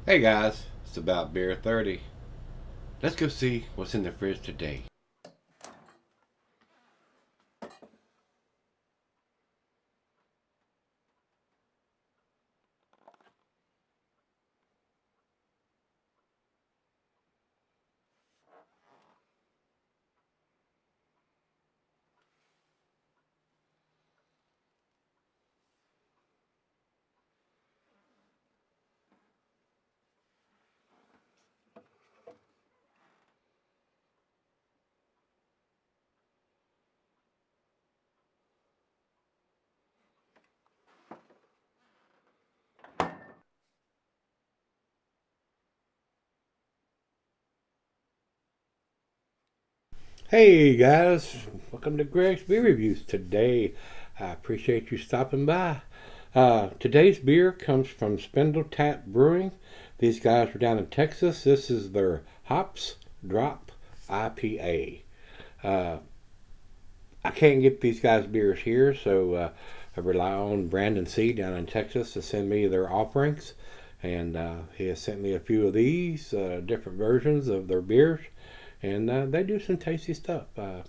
Hey guys, it's about beer 30. Let's go see what's in the fridge today. Hey guys, welcome to Gregsbeerreviews. Today, I appreciate you stopping by. Today's beer comes from Spindletap Brewing. These guys are down in Texas. This is their Hops Drop IPA. I can't get these guys' beers here, so I rely on Brandon C. down in Texas to send me their offerings. And he has sent me a few of these different versions of their beers. And they do some tasty stuff. The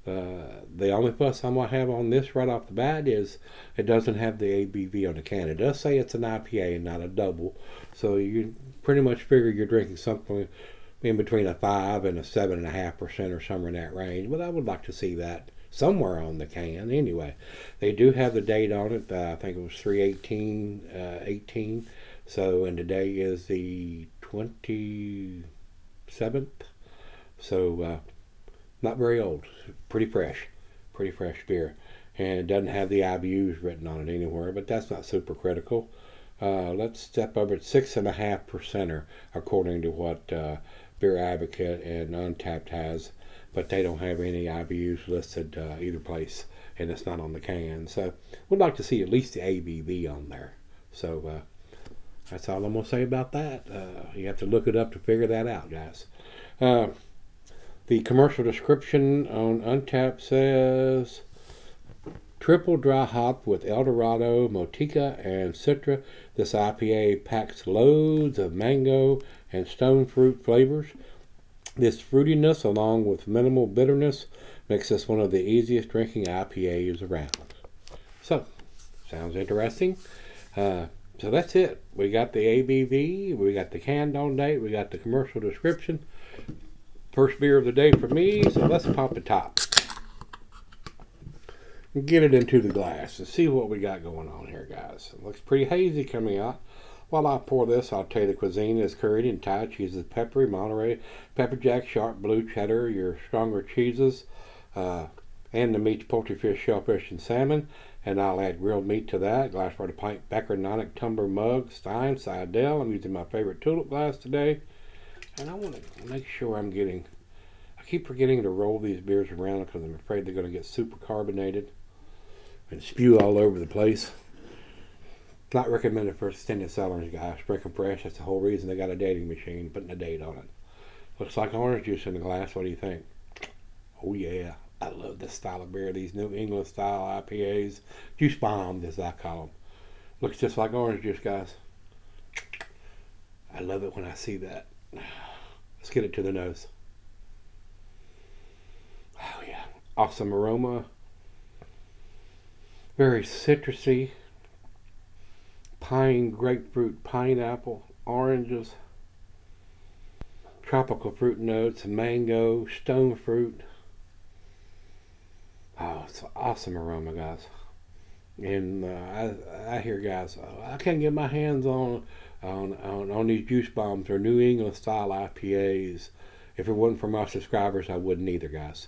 only fuss I'm going to have on this right off the bat is it doesn't have the ABV on the can. It does say it's an IPA and not a double. So you pretty much figure you're drinking something in between a 5 and a 7.5% or somewhere in that range. But I would like to see that somewhere on the can. Anyway, they do have the date on it. I think it was 3/18/18. So, and today is the 27th. So, not very old. Pretty fresh beer. And it doesn't have the IBUs written on it anywhere, but that's not super critical. Let's step over at 6.5%, according to what Beer Advocate and Untapped has, but they don't have any IBUs listed either place, and it's not on the can. So, we'd like to see at least the ABV on there. So, that's all I'm going to say about that. You have to look it up to figure that out, guys. The commercial description on Untapped says, triple dry hop with Eldorado, Motica, and Citra. This IPA packs loads of mango and stone fruit flavors. This fruitiness, along with minimal bitterness, makes this one of the easiest drinking IPAs around. So, sounds interesting. So that's it. We got the ABV, we got the canned on date, we got the commercial description. First beer of the day for me, so let's pop the top. And get it into the glass and see what we got going on here, guys. It looks pretty hazy coming out. While I pour this, I'll tell you the cuisine is curried in Thai cheeses, peppery, Monterey, pepper jack, sharp blue cheddar, your stronger cheeses, and the meats, poultry, fish, shellfish, and salmon. And I'll add grilled meat to that. Glass for the pint, Beckernonic tumbler mug, Stein, Seidel. I'm using my favorite tulip glass today. And I want to make sure I keep forgetting to roll these beers around because I'm afraid they're going to get super carbonated and spew all over the place. Not recommended for extended sellers, guys. Drink them fresh. That's the whole reason they got a dating machine, putting a date on it. Looks like orange juice in the glass. What do you think? Oh yeah, I love this style of beer. These New England style IPAs. Juice bombs, as I call them. Looks just like orange juice, guys. I love it when I see that. Let's get it to the nose. Oh yeah, awesome aroma. Very citrusy. Pine, grapefruit, pineapple, oranges, tropical fruit notes, mango, stone fruit. Oh, it's an awesome aroma, guys. And I hear, guys, I can't get my hands on these juice bombs or New England style IPAs. If it wasn't for my subscribers, I wouldn't either, guys.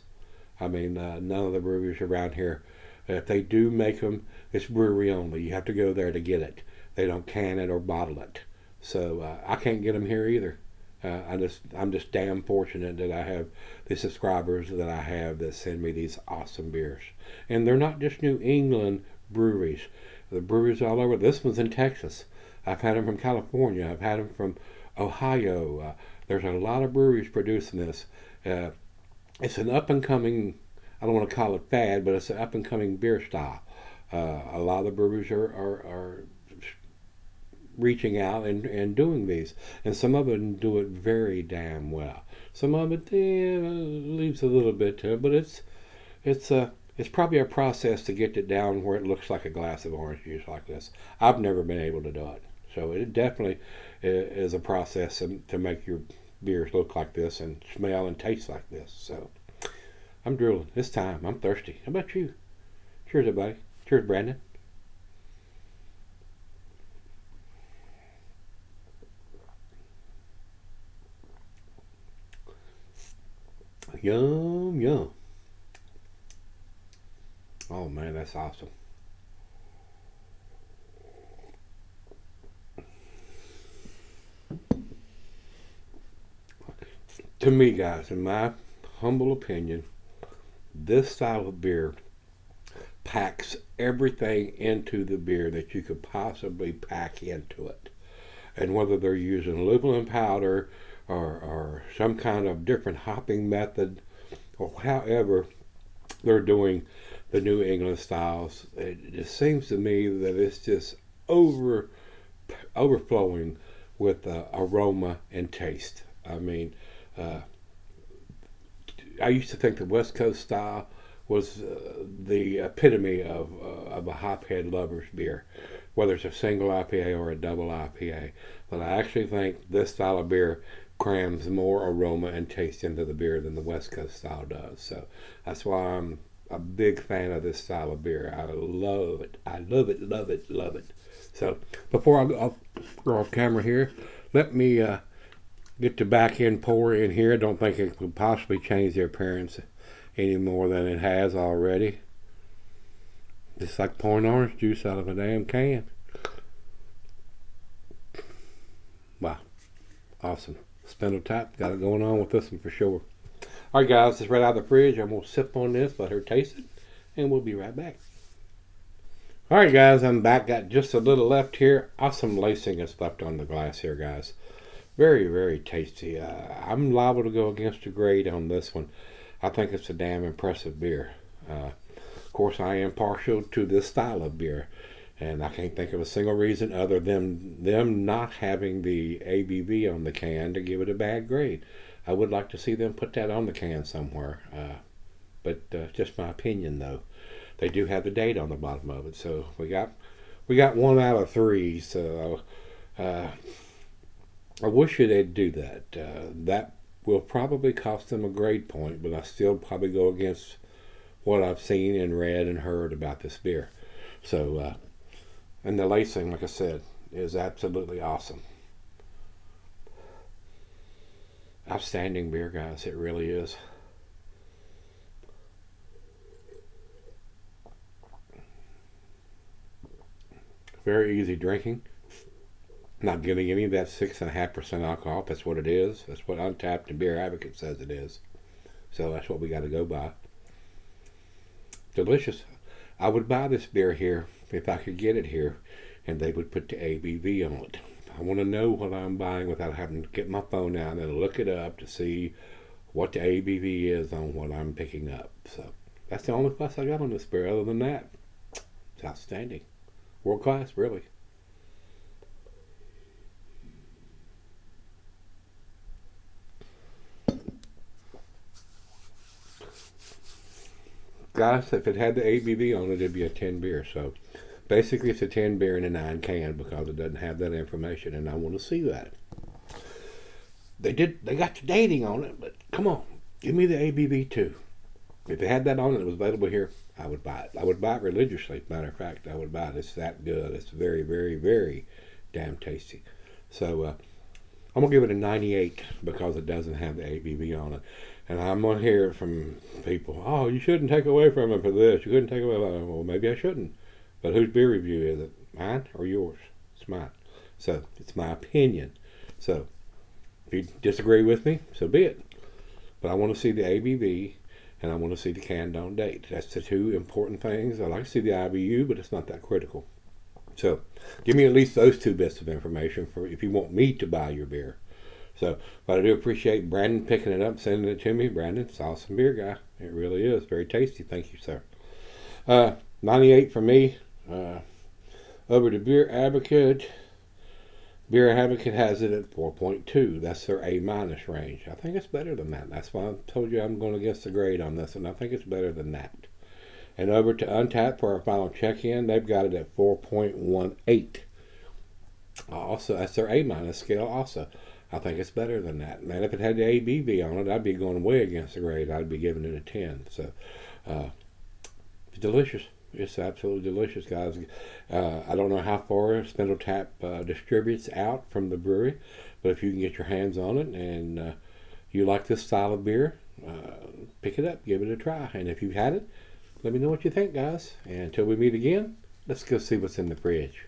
I mean, none of the breweries around here, if they do make them, it's brewery only. You have to go there to get it. They don't can it or bottle it. So I can't get them here either. I'm just damn fortunate that I have the subscribers that I have that send me these awesome beers. And they're not just New England breweries. The breweries all over. This one's in Texas. I've had them from California. I've had them from Ohio. There's a lot of breweries producing this. It's an up-and-coming, I don't want to call it fad, but it's an up-and-coming beer style. A lot of the breweries are reaching out and doing these, and some of them do it very damn well. Some of it leaves a little bit to it, but it's probably a process to get it down where it looks like a glass of orange juice like this. I've never been able to do it, so it definitely is a process to make your beers look like this and smell and taste like this. So I'm drooling. It's time. I'm thirsty. How about you? Cheers, everybody. Cheers, Brandon. Yum, yum. Oh, man, that's awesome. To me, guys, in my humble opinion, this style of beer packs everything into the beer that you could possibly pack into it. And whether they're using Lublin powder or some kind of different hopping method, or however they're doing the New England styles, it just seems to me that it's just overflowing with aroma and taste. I mean, I used to think the West Coast style was the epitome of a hophead lover's beer, whether it's a single IPA or a double IPA. But I actually think this style of beer crams more aroma and taste into the beer than the West Coast style does. So that's why I'm a big fan of this style of beer. I love it. I love it, love it, love it. So before I go off camera here, let me get the back end pour in here. I don't think it could possibly change the appearance any more than it has already. Just like pouring orange juice out of a damn can. Wow. Awesome. Spindletap got it going on with this one for sure. Alright guys, it's right out of the fridge. I'm going to sip on this, let her taste it, and we'll be right back. Alright guys, I'm back. Got just a little left here. Awesome lacing is left on the glass here, guys. Very, very tasty. I'm liable to go against the grade on this one. I think it's a damn impressive beer. Of course, I am partial to this style of beer, and I can't think of a single reason other than them not having the ABV on the can to give it a bad grade. I would like to see them put that on the can somewhere, but just my opinion though. They do have the date on the bottom of it, so we got 1 out of 3. So I wish they'd do that. That will probably cost them a grade point, but I still probably go against what I've seen and read and heard about this beer. So, and the lacing, like I said, is absolutely awesome. Outstanding beer, guys. It really is. Very easy drinking. Not getting any of that 6.5% alcohol. That's what it is. That's what Untapped and Beer Advocate says it is. So that's what we got to go by. Delicious. I would buy this beer here if I could get it here, and they would put the ABV on it. I want to know what I'm buying without having to get my phone out and look it up to see what the ABV is on what I'm picking up. So that's the only fuss I got on this beer. Other than that, it's outstanding. World class, really. Guys, if it had the ABV on it, it'd be a 10 beer. So basically it's a 10 beer in a 9 can because it doesn't have that information, and I want to see that. They got the dating on it, but come on, give me the ABV too. If they had that on it, it was available here, I would buy it. I would buy it religiously. Matter of fact, I would buy it. It's that good. It's very, very, very damn tasty. So I'm going to give it a 98 because it doesn't have the ABV on it. And I'm going to hear from people, oh, you shouldn't take away from it for this. You couldn't take away from it. Well, maybe I shouldn't. But whose beer review is it? Mine or yours? It's mine. So it's my opinion. So if you disagree with me, so be it. But I want to see the ABV and I want to see the canned on date. That's the two important things. I like to see the IBU, but it's not that critical. So give me at least those two bits of information for if you want me to buy your beer. So, but I do appreciate Brandon picking it up, sending it to me. Brandon, it's awesome beer, guy. It really is. Very tasty. Thank you, sir. 98 for me. Over to Beer Advocate. Beer Advocate has it at 4.2. That's their A- range. I think it's better than that. That's why I told you I'm going against the grade on this, and I think it's better than that. And over to Untappd for our final check-in, they've got it at 4.18. Also, that's their A- scale also. I think it's better than that. Man, if it had the ABV on it, I'd be going way against the grade. I'd be giving it a 10. So, it's delicious. It's absolutely delicious, guys. I don't know how far Spindletap distributes out from the brewery, but if you can get your hands on it and you like this style of beer, pick it up, give it a try. And if you've had it, let me know what you think, guys. And until we meet again, let's go see what's in the fridge.